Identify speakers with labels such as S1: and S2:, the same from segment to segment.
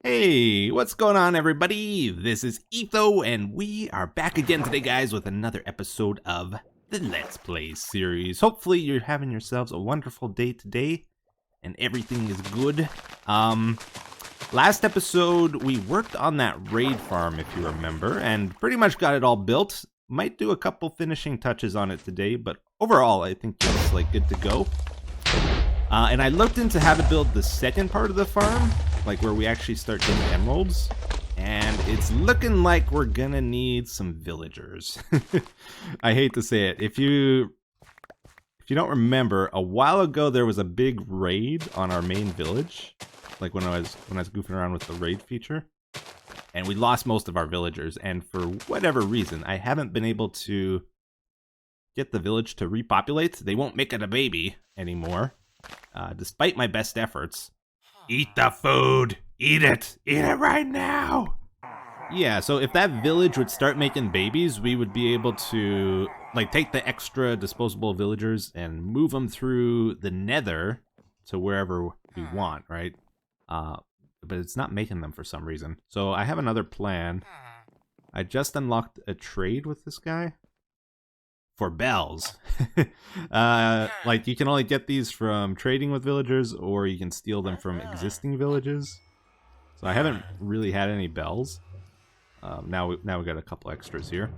S1: Hey, what's going on, everybody? This is Etho, and we are back again today, guys, with another episode of the Let's Play series. Hopefully, you're having yourselves a wonderful day today, and everything is good. Last episode, we worked on that raid farm, if you remember, and pretty much got it all built. Might do a couple finishing touches on it today, but overall, I think it's like good to go. And I looked into how to build the second part of the farm, like where we actually start getting emeralds, and it's looking like we're gonna need some villagers. I hate to say it. If you don't remember, a while ago there was a big raid on our main village, like when I was goofing around with the raid feature, and we lost most of our villagers. And for whatever reason, I haven't been able to get the village to repopulate. They won't make it a baby anymore, despite my best efforts. Eat the food! Eat it! Eat it right now! Yeah, so if that village would start making babies, we would be able to like take the extra disposable villagers and move them through the nether to wherever we want, right? But it's not making them for some reason. So I have another plan. I just unlocked a trade with this guy for bells. Like, you can only get these from trading with villagers, or you can steal them from existing villages. So I haven't really had any bells. Now we got a couple extras here.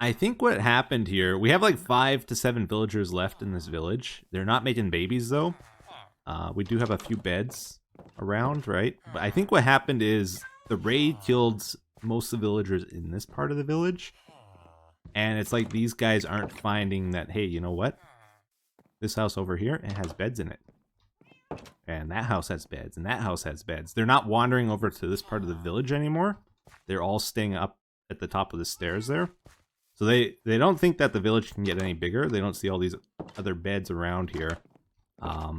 S1: I think what happened here, we have like 5 to 7 villagers left in this village. They're not making babies though. We do have a few beds around, right? But I think what happened is the raid killed most of the villagers in this part of the village. And it's like these guys aren't finding that, hey, you know what? This house over here, it has beds in it. And that house has beds, and that house has beds. They're not wandering over to this part of the village anymore. They're all staying up at the top of the stairs there. So they don't think that the village can get any bigger. They don't see all these other beds around here.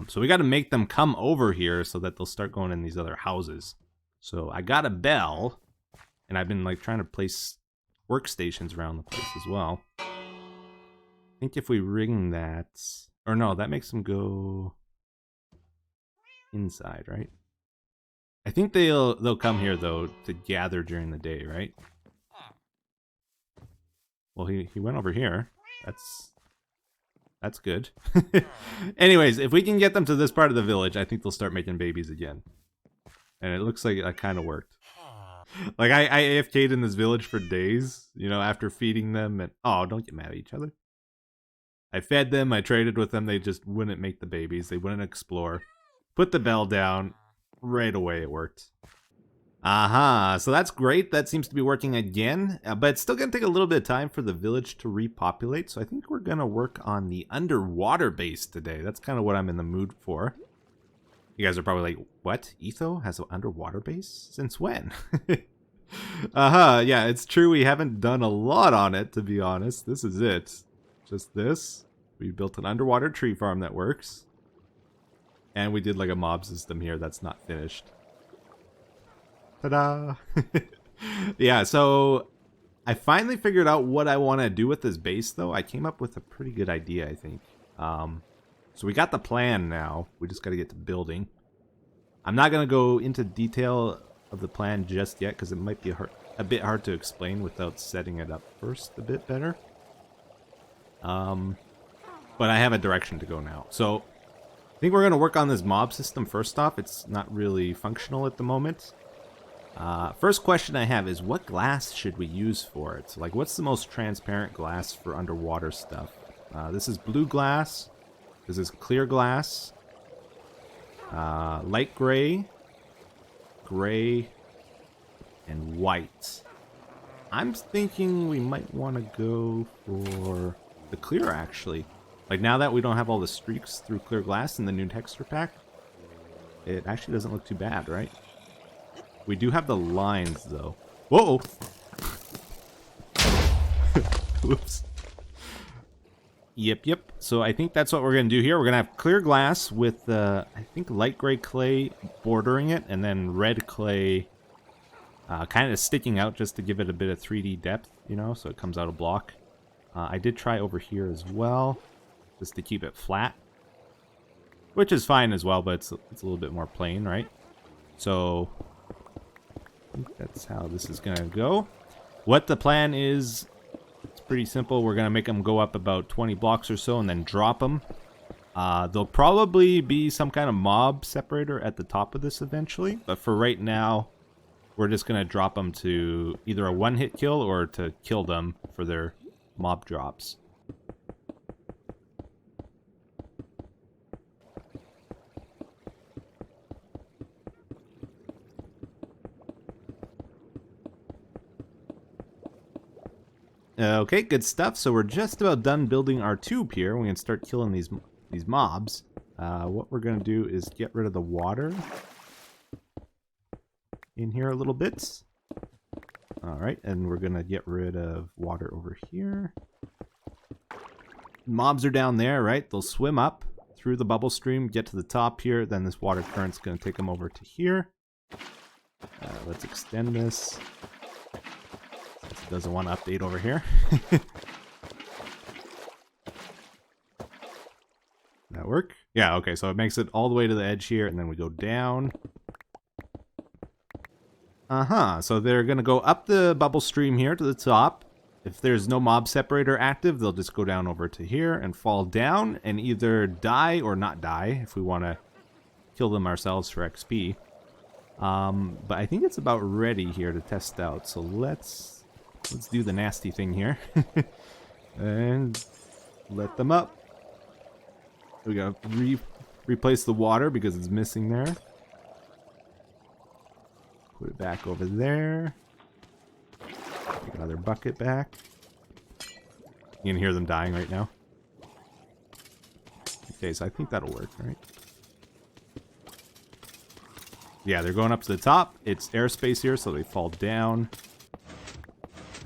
S1: So we got to make them come over here so that they'll start going in these other houses. So I got a bell, and I've been like trying to place workstations around the place as well. I think if we ring that, or no, that makes them go inside, right? I think they'll come here though to gather during the day, right? Well, he went over here. That's good. Anyways, if we can get them to this part of the village, I think they'll start making babies again. And it looks like that kind of worked. Like, I AFK'd in this village for days, you know, after feeding them, and oh, don't get mad at each other. I fed them, I traded with them, they just wouldn't make the babies, they wouldn't explore. Put the bell down, right away it worked. Aha, so that's great, that seems to be working again, but it's still gonna take a little bit of time for the village to repopulate, so I think we're gonna work on the underwater base today. That's kind of what I'm in the mood for. You guys are probably like, what? Etho has an underwater base? Since when? Yeah, it's true. We haven't done a lot on it, to be honest. This is it. Just this. We built an underwater tree farm that works. And we did like a mob system here that's not finished. Ta-da! Yeah, so I finally figured out what I want to do with this base, though. I came up with a pretty good idea, I think. So we got the plan now. We just got to get to building. I'm not going to go into detail of the plan just yet because it might be a bit hard to explain without setting it up first a bit better. But I have a direction to go now. So I think we're going to work on this mob system first off. It's not really functional at the moment. First question I have is, what glass should we use for it? So, like, what's the most transparent glass for underwater stuff? This is blue glass. This is clear glass, light gray, gray, and white. I'm thinking we might want to go for the clear, actually. Like, now that we don't have all the streaks through clear glass in the new texture pack, it actually doesn't look too bad, right? We do have the lines, though. Whoa! Whoops. Yep. So I think that's what we're going to do here. We're going to have clear glass with, I think, light gray clay bordering it, and then red clay kind of sticking out just to give it a bit of 3D depth, you know, so it comes out a block. I did try over here as well, just to keep it flat. which is fine as well, but it's a little bit more plain, right? So think that's how this is gonna go. What the plan is, it's pretty simple. We're gonna make them go up about 20 blocks or so and then drop them. There'll probably be some kind of mob separator at the top of this eventually, but for right now, we're just gonna drop them to either a one-hit kill or to kill them for their mob drops. Okay, good stuff. So we're just about done building our tube here. We can start killing these mobs. What we're going to do is get rid of the water in here a little bit. Alright, and we're going to get rid of water over here. Mobs are down there, right? They'll swim up through the bubble stream, get to the top here, then this water current's going to take them over to here. Let's extend this. It doesn't want to update over here. That work? Yeah, okay, so it makes it all the way to the edge here, and then we go down. So they're going to go up the bubble stream here to the top. If there's no mob separator active, they'll just go down over to here and fall down and either die or not die if we want to kill them ourselves for XP. But I think it's about ready here to test out, so let's do the nasty thing here. And let them up. We gotta replace the water because it's missing there. Put it back over there. Take another bucket back. You can hear them dying right now. Okay, so I think that'll work, right? Yeah, they're going up to the top. It's airspace here, so they fall down.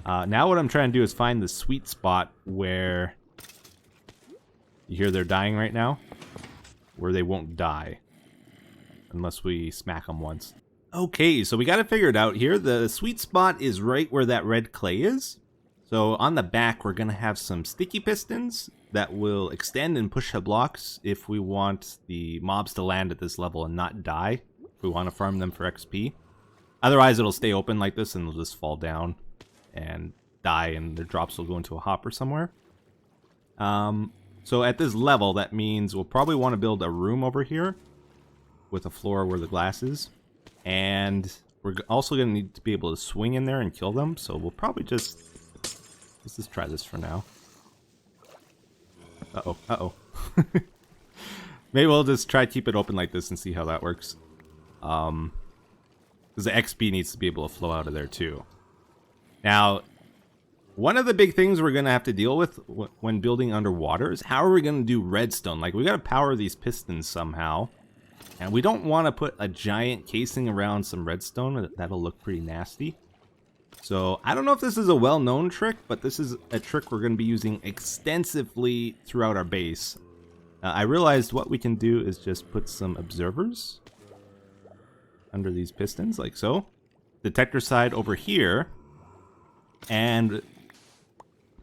S1: Now what I'm trying to do is find the sweet spot where you hear they're dying right now, where they won't die unless we smack them once. Okay, so we got to figure it out here. The sweet spot is right where that red clay is. So on the back, we're going to have some sticky pistons that will extend and push the blocks if we want the mobs to land at this level and not die. If we want to farm them for XP. Otherwise, it'll stay open like this and they'll just fall down and die, and their drops will go into a hopper somewhere. So at this level, that means we'll probably want to build a room over here with a floor where the glass is. And we're also going to need to be able to swing in there and kill them. So we'll probably let's just try this for now. Uh-oh, uh-oh. Maybe we'll just try to keep it open like this and see how that works. Because the XP needs to be able to flow out of there too. Now, one of the big things we're going to have to deal with when building underwater is how are we going to do redstone? Like, we got to power these pistons somehow. And we don't want to put a giant casing around some redstone. That'll look pretty nasty. So, I don't know if this is a well-known trick, but this is a trick we're going to be using extensively throughout our base. I realized what we can do is just put some observers under these pistons, like so. Detector side over here. And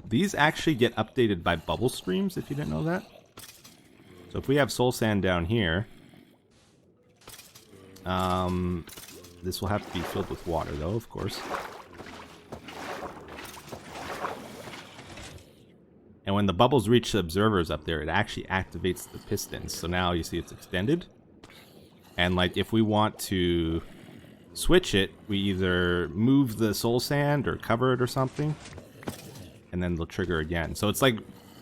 S1: these actually get updated by bubble streams, if you didn't know that. So if we have soul sand down here, this will have to be filled with water, though, of course. And when the bubbles reach the observers up there, it actually activates the pistons. So now you see it's extended. And like if we want to switch it, we either move the soul sand or cover it or something. And then they'll trigger again. So it's like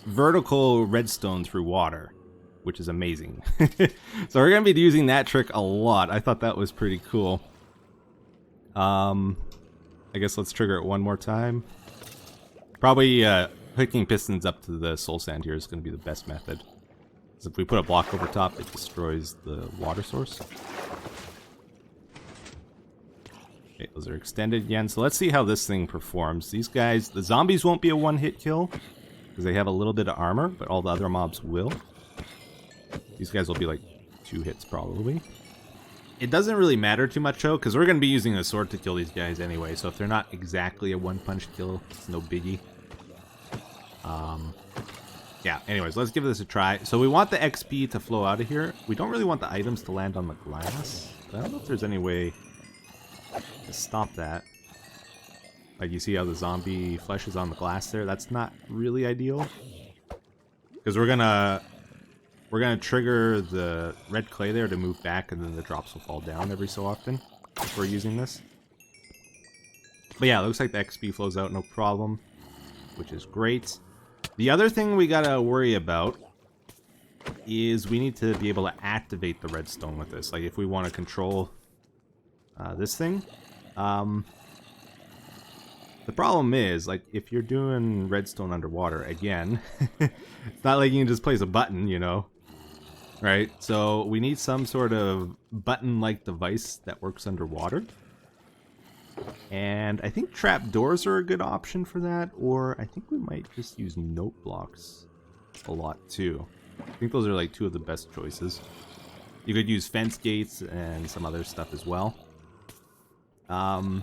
S1: vertical redstone through water, which is amazing. So we're going to be using that trick a lot. I thought that was pretty cool. I guess let's trigger it one more time. Probably hooking pistons up to the soul sand here is going to be the best method. Because if we put a block over top, it destroys the water source. Okay, those are extended again. So let's see how this thing performs. These guys, the zombies won't be a one-hit kill because they have a little bit of armor, but all the other mobs will. These guys will be like 2 hits probably. It doesn't really matter too much though, because we're going to be using a sword to kill these guys anyway, so if they're not exactly a one-punch kill, it's no biggie. Yeah, anyways, let's give this a try. So we want the XP to flow out of here. We don't really want the items to land on the glass. But I don't know if there's any way to stop that. Like, you see how the zombie flesh is on the glass there? That's not really ideal. Because we're gonna trigger the red clay there to move back, and then the drops will fall down every so often if we're using this. But yeah, it looks like the XP flows out no problem, which is great. The other thing we gotta worry about is we need to be able to activate the redstone with this. Like, if we want to control this thing. The problem is, like, if you're doing redstone underwater, again, it's not like you can just place a button, you know? Right? So we need some sort of button-like device that works underwater. And I think trapdoors are a good option for that, or I think we might just use note blocks a lot too. I think those are like two of the best choices. You could use fence gates and some other stuff as well. But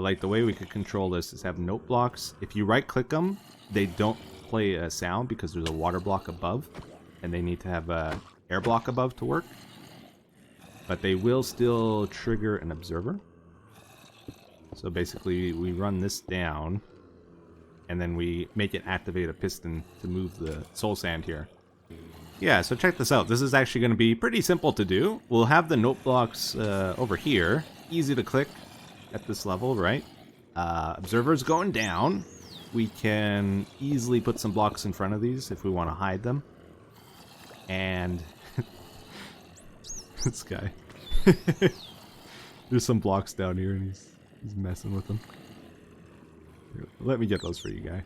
S1: like, the way we could control this is have note blocks. If you right click them, they don't play a sound because there's a water block above, and they need to have a air block above to work. But they will still trigger an observer. So basically we run this down, and then we make it activate a piston to move the soul sand here. Yeah, so check this out. This is actually going to be pretty simple to do. We'll have the note blocks over here. Easy to click at this level, right? Observers going down. We can easily put some blocks in front of these if we want to hide them. And this guy. There's some blocks down here, and he's messing with them. Here, let me get those for you, guy.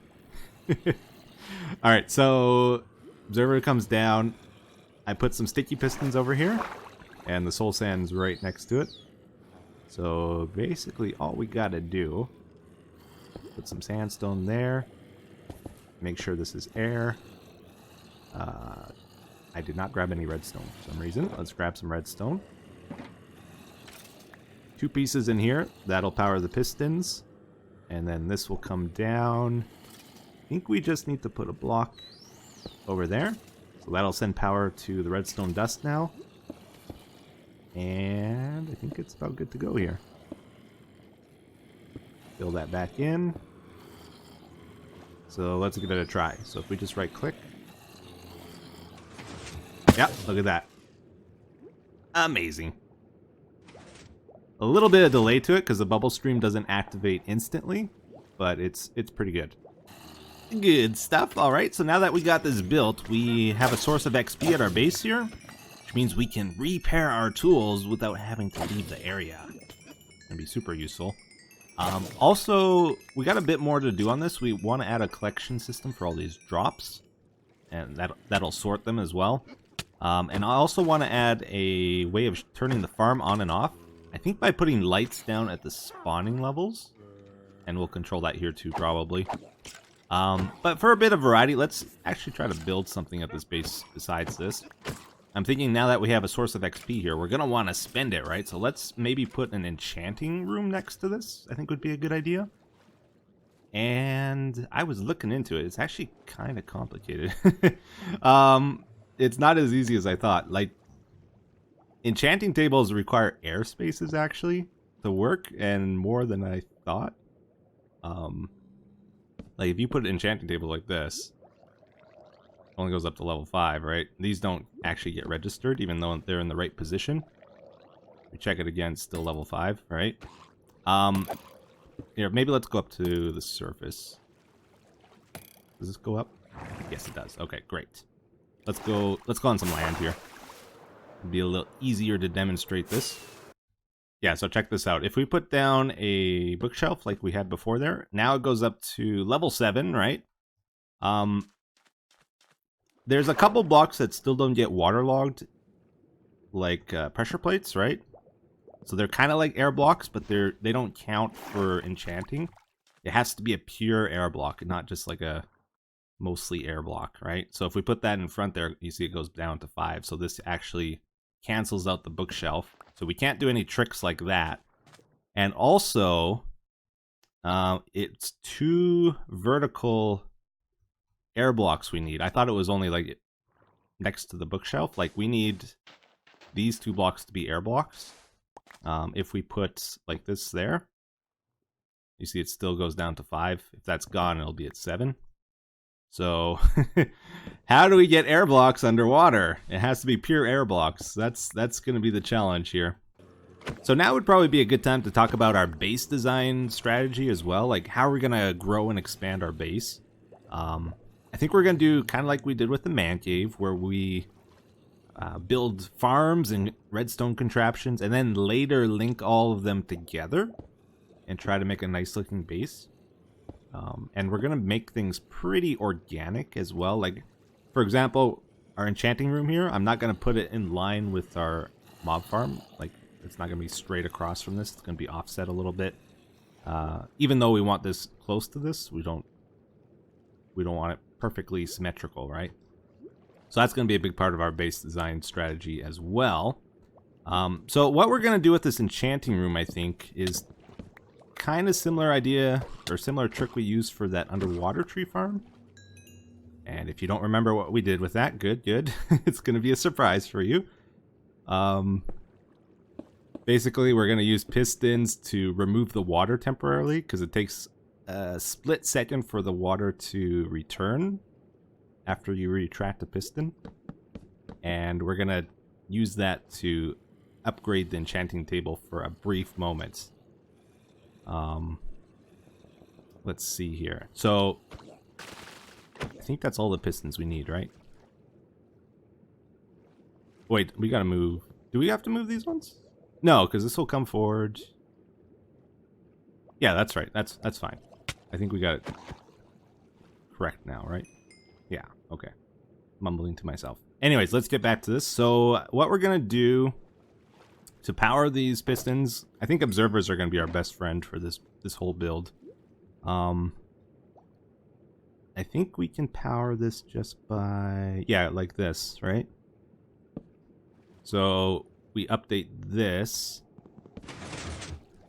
S1: Alright, so observer comes down. I put some sticky pistons over here, and the soul sand's right next to it. So basically all we gotta do, put some sandstone there, make sure this is air. I did not grab any redstone for some reason. Let's grab some redstone. 2 pieces in here, that'll power the pistons, and then this will come down. I think we just need to put a block over there, so that'll send power to the redstone dust now. And I think it's about good to go here. Fill that back in. So let's give it a try. So if we just right click. Yep, look at that. Amazing. A little bit of delay to it because the bubble stream doesn't activate instantly, but it's pretty good. Good stuff. All right, so now that we got this built, we have a source of XP at our base here, which means we can repair our tools without having to leave the area. That'd be super useful. Also, we got a bit more to do on this. We want to add a collection system for all these drops, and that'll sort them as well. And I also want to add a way of turning the farm on and off. I think by putting lights down at the spawning levels, and we'll control that here too probably. But for a bit of variety, let's actually try to build something at this base besides this. I'm thinking now that we have a source of XP here, we're going to want to spend it, right? So let's maybe put an enchanting room next to this, I think would be a good idea. And I was looking into it. It's actually kind of complicated. It's not as easy as I thought. Like, enchanting tables require air spaces, actually, to work, and more than I thought. Like, if you put an enchanting table like this, only goes up to level 5, right? These don't actually get registered, even though they're in the right position. We check it again, it's still level 5, right? Here, maybe let's go up to the surface. Does this go up? Yes, it does. Okay, great. Let's go on some land here. It'll be a little easier to demonstrate this. Yeah, so check this out. If we put down a bookshelf like we had before there, now it goes up to level 7, right? There's a couple blocks that still don't get waterlogged, like pressure plates, right? So they're kind of like air blocks, but they don't count for enchanting. It has to be a pure air block, not just like a mostly air block, right? So if we put that in front there, you see it goes down to 5. So this actually cancels out the bookshelf. So we can't do any tricks like that. And also, it's 2 vertical air blocks we need. I thought it was only like next to the bookshelf. Like, we need these 2 blocks to be air blocks. If we put like this there, you see it still goes down to 5. If that's gone, it'll be at 7. So how do we get air blocks underwater? It has to be pure air blocks. That's going to be the challenge here. So now would probably be a good time to talk about our base design strategy as well. Like, how are we going to grow and expand our base? I think we're going to do kind of like we did with the man cave, where we build farms and redstone contraptions, and then later link all of them together and try to make a nice looking base. And we're going to make things pretty organic as well. Like, for example, our enchanting room here, I'm not going to put it in line with our mob farm. Like, it's not going to be straight across from this. It's going to be offset a little bit. Even though we want this close to this, we don't want it perfectly symmetrical, right? So that's going to be a big part of our base design strategy as well. So what we're going to do with this enchanting room, I think, is kind of similar idea or similar trick we used for that underwater tree farm. And if you don't remember what we did with that, good. It's going to be a surprise for you. Basically, we're going to use pistons to remove the water temporarily, because it takes a split second for the water to return after you retract the piston. And we're going to use that to upgrade the enchanting table for a brief moment. Let's see here. So I think that's all the pistons we need, right? Wait, we gotta move. Do we have to move these ones? No, because this will come forward. Yeah, that's right. That's fine. I think we got it correct now, right? Yeah, okay. Mumbling to myself. Anyways, let's get back to this. So what we're gonna do to power these pistons, I think observers are gonna be our best friend for this whole build. I think we can power this just by, yeah, like this, right? So we update this.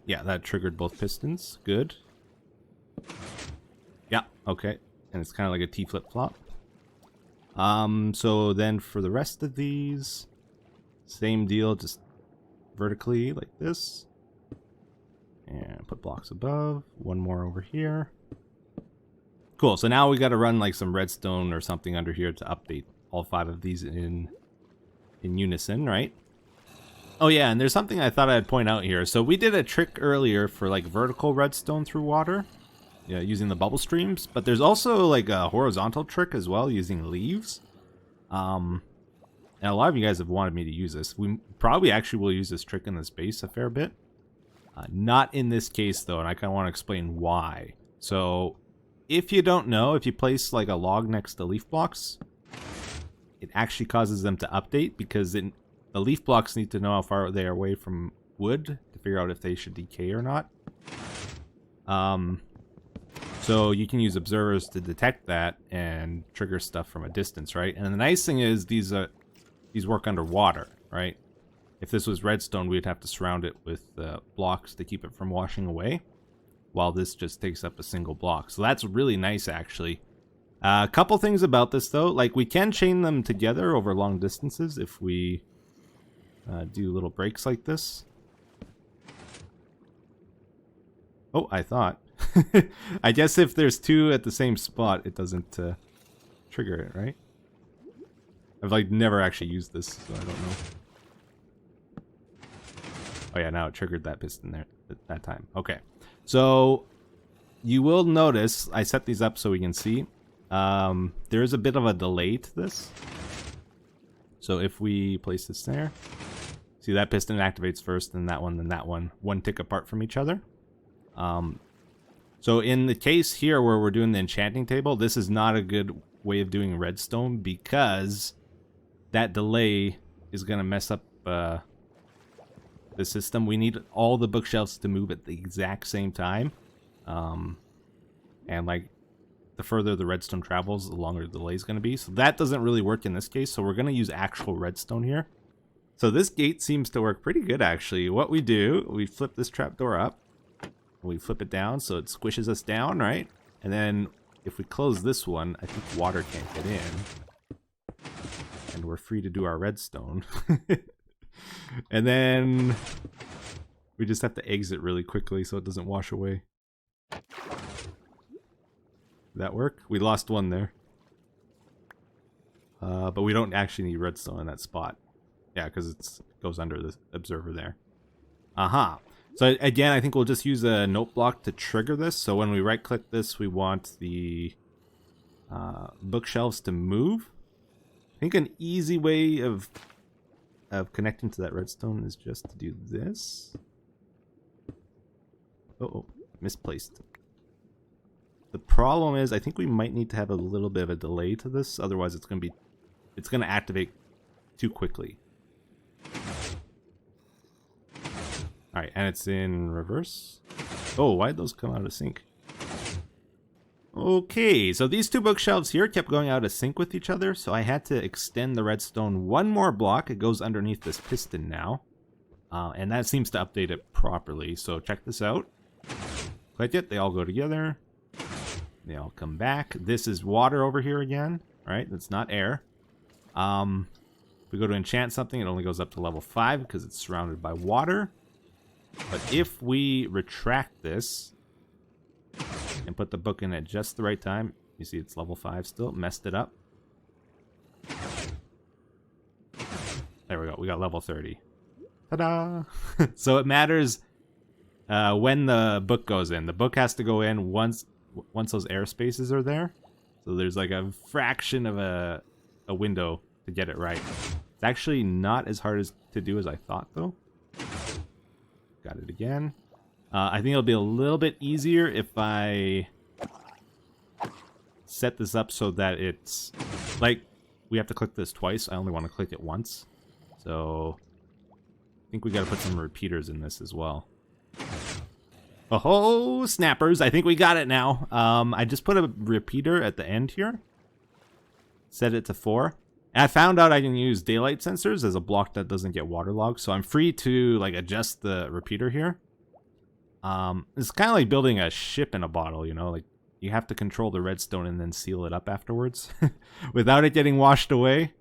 S1: Yeah, that triggered both pistons. Good. Yeah, okay. And it's kind of like a T flip-flop. So then for the rest of these, same deal, just vertically like this. And put blocks above. One more over here. Cool, so now we got to run like some redstone or something under here to update all 5 of these in unison, right? Oh yeah, and there's something I thought I'd point out here. So we did a trick earlier for like vertical redstone through water, yeah, using the bubble streams, but there's also like a horizontal trick as well using leaves. And a lot of you guys have wanted me to use this. We probably actually will use this trick in this base a fair bit. Not in this case though, and I kind of want to explain why. So if you don't know, if you place like a log next to leaf blocks, it actually causes them to update, because the leaf blocks need to know how far they are away from wood to figure out if they should decay or not. So you can use observers to detect that and trigger stuff from a distance, right? And the nice thing is these work underwater, right? If this was redstone, we'd have to surround it with blocks to keep it from washing away, while this just takes up a single block. So that's really nice, actually. A couple things about this, though. Like, we can chain them together over long distances if we do little breaks like this. Oh, I thought. I guess if there's 2 at the same spot, it doesn't trigger it, right? I've, like, never actually used this, so I don't know. Oh yeah, now it triggered that piston there at that time. Okay. So you will notice I set these up so we can see. There is a bit of a delay to this. So if we place this there, see that piston activates first, then that one tick apart from each other. So in the case here where we're doing the enchanting table, this is not a good way of doing redstone, because that delay is going to mess up the system. We need all the bookshelves to move at the exact same time. And like, the further the redstone travels, the longer the delay is going to be. So that doesn't really work in this case. So we're going to use actual redstone here. So this gate seems to work pretty good, actually. What we do, we flip this trapdoor up. We flip it down so it squishes us down, right? And then if we close this one, I think water can't get in. And we're free to do our redstone. And then We just have to exit really quickly so it doesn't wash away. Did that work? We lost one there. But we don't actually need redstone in that spot. Yeah, because it goes under the observer there. Aha. So again, I think we'll just use a note block to trigger this. So when we right click this, we want the bookshelves to move. I think an easy way of connecting to that redstone is just to do this. Oh, misplaced. The problem is I think we might need to have a little bit of a delay to this, otherwise it's going to activate too quickly. Alright, and it's in reverse. Oh, why'd those come out of sync? Okay, so these two bookshelves here kept going out of sync with each other, so I had to extend the redstone one more block. It goes underneath this piston now. And that seems to update it properly, so check this out. Click it, they all go together. They all come back. This is water over here again, right? That's not air. If we go to enchant something, it only goes up to level 5 because it's surrounded by water. But if we retract this and put the book in at just the right time, you see it's level 5 still, messed it up. There we go, we got level 30. Ta-da! So it matters when the book goes in. The book has to go in once those air spaces are there. So there's like a fraction of a window to get it right. It's actually not as hard to do as I thought, though. Got it again. I think it'll be a little bit easier if I set this up so that it's like we have to click this twice. I only want to click it once. So I think we got to put some repeaters in this as well. Oh, snappers. I think we got it now. I just put a repeater at the end here. Set it to 4. And I found out I can use daylight sensors as a block that doesn't get waterlogged. So I'm free to like adjust the repeater here. It's kind of like building a ship in a bottle, you know? Like you have to control the redstone and then seal it up afterwards without it getting washed away.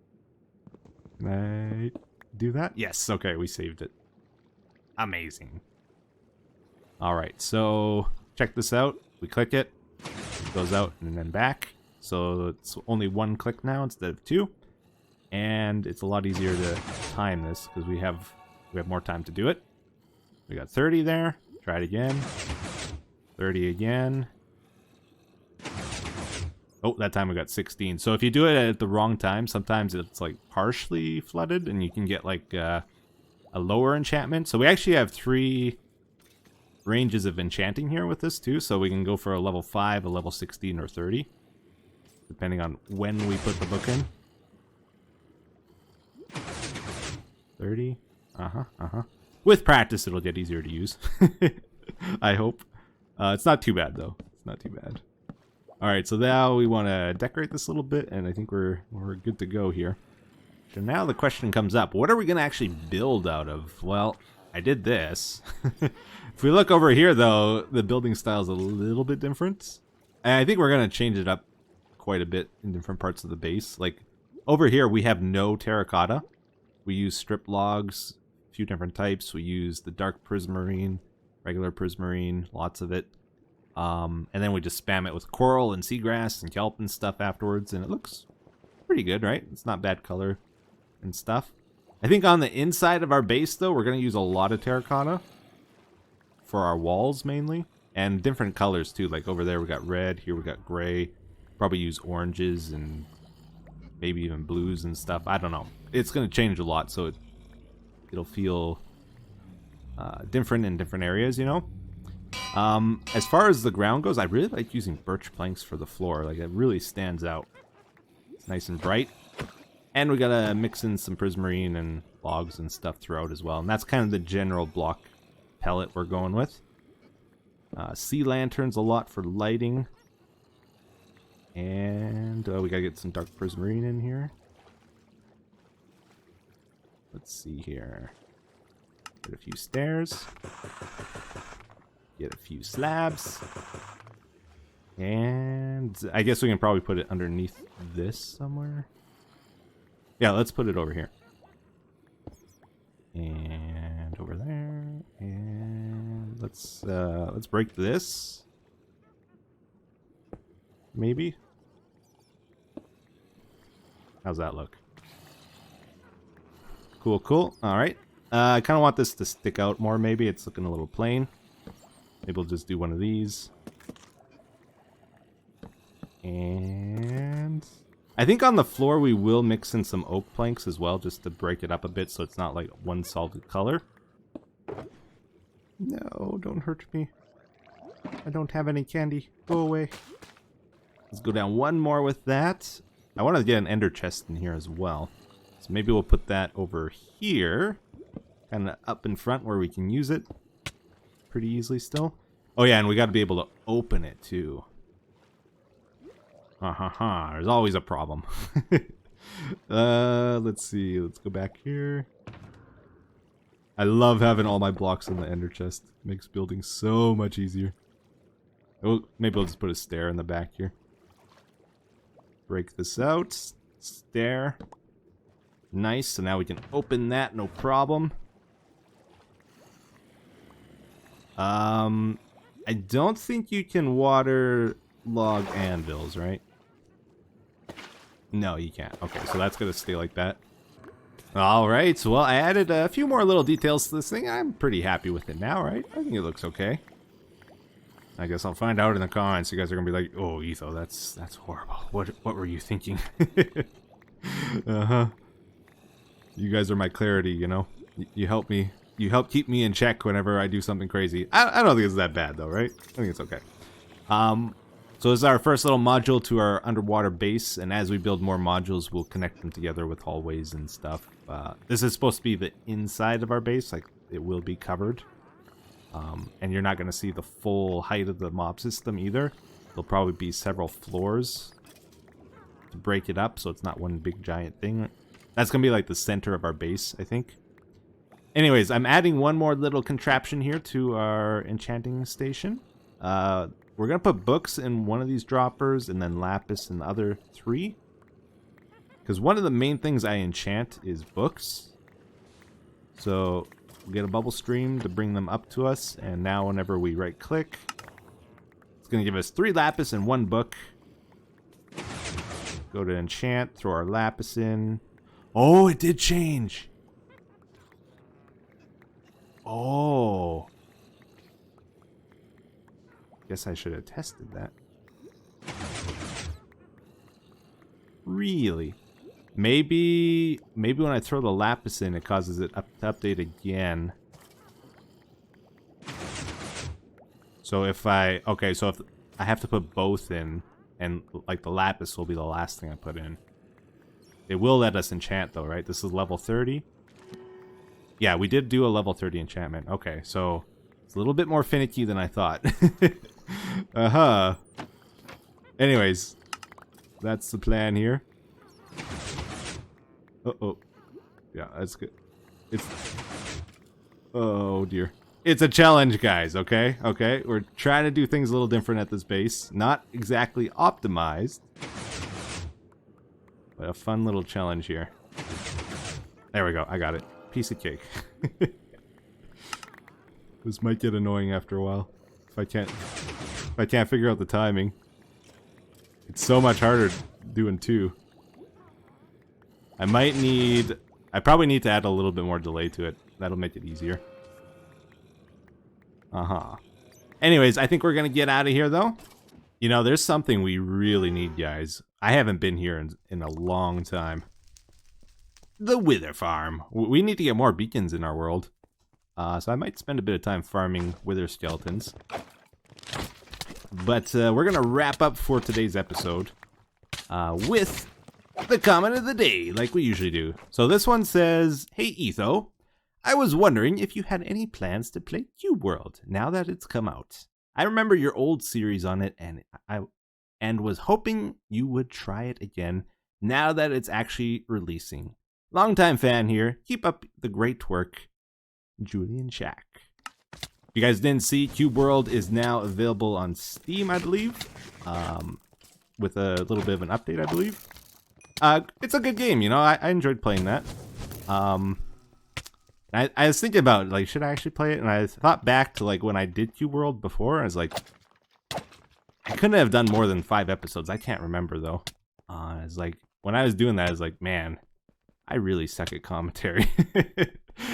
S1: Can I do that? Yes. Okay, we saved it. Amazing. All right, so check this out. We click it, it goes out and then back. So it's only one click now instead of 2. And it's a lot easier to time this because we have more time to do it. We got 30 there. Try it again. 30 again. Oh, that time we got 16. So if you do it at the wrong time, sometimes it's like partially flooded and you can get like a lower enchantment. So we actually have 3 ranges of enchanting here with this too. So we can go for a level 5, a level 16, or 30. Depending on when we put the book in. 30. With practice, it'll get easier to use. I hope. It's not too bad, though. It's not too bad. Alright, so now we want to decorate this a little bit, and I think we're good to go here. So now the question comes up, what are we going to actually build out of? Well, I did this. If we look over here, though, the building style is a little bit different. And I think we're going to change it up quite a bit in different parts of the base. Like, over here, we have no terracotta. We use strip logs, a few different types. We use the dark prismarine, regular prismarine, lots of it. And then we just spam it with coral and seagrass and kelp and stuff afterwards, and it looks pretty good, right? It's not bad color and stuff. I think on the inside of our base, though, we're going to use a lot of terracotta for our walls, mainly. And different colors, too. Like over there, we got red. Here we got gray. Probably use oranges and maybe even blues and stuff. I don't know. It's going to change a lot, so it'll feel different in different areas, you know? As far as the ground goes, I really like using birch planks for the floor. Like, it really stands out. It's nice and bright. And we gotta mix in some prismarine and logs and stuff throughout as well. And that's kind of the general block palette we're going with. Sea lanterns a lot for lighting. And we gotta get some dark prismarine in here. Let's see here. Get a few stairs. Get a few slabs. And I guess we can probably put it underneath this somewhere. Yeah, let's put it over here. And over there. And let's break this. Maybe. How's that look? Cool, cool. All right. I kind of want this to stick out more. Maybe it's looking a little plain. Maybe we'll just do one of these. And I think on the floor we will mix in some oak planks as well, just to break it up a bit so it's not like one solid color. No, don't hurt me. I don't have any candy. Go away. Let's go down one more with that. I want to get an ender chest in here as well. So maybe we'll put that over here. Kind of up in front where we can use it pretty easily still. Oh yeah, and we got to be able to open it too. There's always a problem. Let's see. Let's go back here. I love having all my blocks in the ender chest. Makes building so much easier. Oh, maybe I'll just put a stair in the back here. Break this out. Stair. Nice. So now we can open that. No problem. I don't think you can water log anvils, right? No, you can't. Okay, so that's gonna stay like that. Alright, well, I added a few more little details to this thing. I'm pretty happy with it now, right? I think it looks okay. I guess I'll find out in the comments. You guys are gonna be like, "Oh, Etho, that's horrible. What were you thinking?" You guys are my clarity, you know? You help me. You help keep me in check whenever I do something crazy. I don't think it's that bad, though, right? I think it's okay. So this is our first little module to our underwater base, and as we build more modules, we'll connect them together with hallways and stuff. This is supposed to be the inside of our base, like it will be covered. And you're not going to see the full height of the mob system either. There'll probably be several floors to break it up, so it's not one big giant thing. That's going to be like the center of our base, I think. Anyways, I'm adding one more little contraption here to our enchanting station. We're going to put books in one of these droppers and then lapis in the other 3. Because one of the main things I enchant is books. So we'll get a bubble stream to bring them up to us. And now whenever we right click, it's going to give us 3 lapis and 1 book. Go to enchant, throw our lapis in. Oh, it did change. Oh. Guess I should have tested that. Really? Maybe when I throw the lapis in, it causes it to update again. So if I have to put both in, and like the lapis will be the last thing I put in. It will let us enchant though, right? This is level 30. Yeah, we did do a level 30 enchantment. Okay, so it's a little bit more finicky than I thought. Anyways, that's the plan here. Uh-oh. Yeah, that's good. Oh, dear. It's a challenge, guys, okay? Okay, we're trying to do things a little different at this base. Not exactly optimized, but a fun little challenge here. There we go, I got it. Piece of cake. This might get annoying after a while if I can't figure out the timing. It's so much harder doing 2. I probably need to add a little bit more delay to it. That'll make it easier. Anyways, I think we're gonna get out of here though. You know, there's something we really need, guys. I haven't been here in a long time. The Wither Farm. We need to get more beacons in our world. So I might spend a bit of time farming wither skeletons. But we're going to wrap up for today's episode with the comment of the day, like we usually do. So this one says, "Hey Etho, I was wondering if you had any plans to play Cube World now that it's come out. I remember your old series on it, and was hoping you would try it again now that it's actually releasing. Longtime fan here. Keep up the great work, Julian Shack." If you guys didn't see, Cube World is now available on Steam, I believe, with a little bit of an update, I believe. It's a good game, you know. I enjoyed playing that. I was thinking about, like, should I actually play it? And I thought back to, like, when I did Cube World before. I was like, I couldn't have done more than 5 episodes. I can't remember, though. It's like, when I was doing that, I was like, man, I really suck at commentary.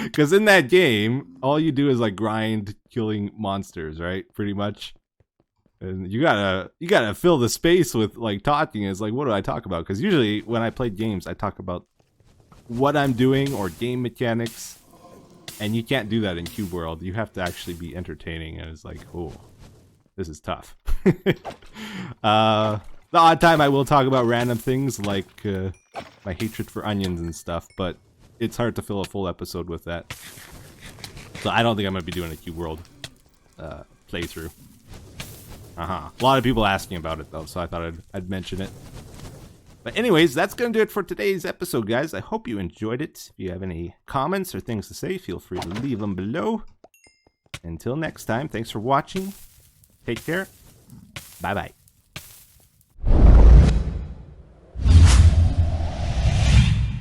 S1: Because in that game, all you do is, like, grind killing monsters, right? Pretty much. And you gotta fill the space with, like, talking. It's like, what do I talk about? Because usually when I play games, I talk about what I'm doing or game mechanics. And you can't do that in Cube World. You have to actually be entertaining. And it's like, oh, this is tough. The odd time I will talk about random things like my hatred for onions and stuff, but it's hard to fill a full episode with that. So I don't think I'm going to be doing a Cube World playthrough. A lot of people asking about it, though, so I thought I'd mention it. But anyways, that's going to do it for today's episode, guys. I hope you enjoyed it. If you have any comments or things to say, feel free to leave them below. Until next time, thanks for watching. Take care. Bye-bye.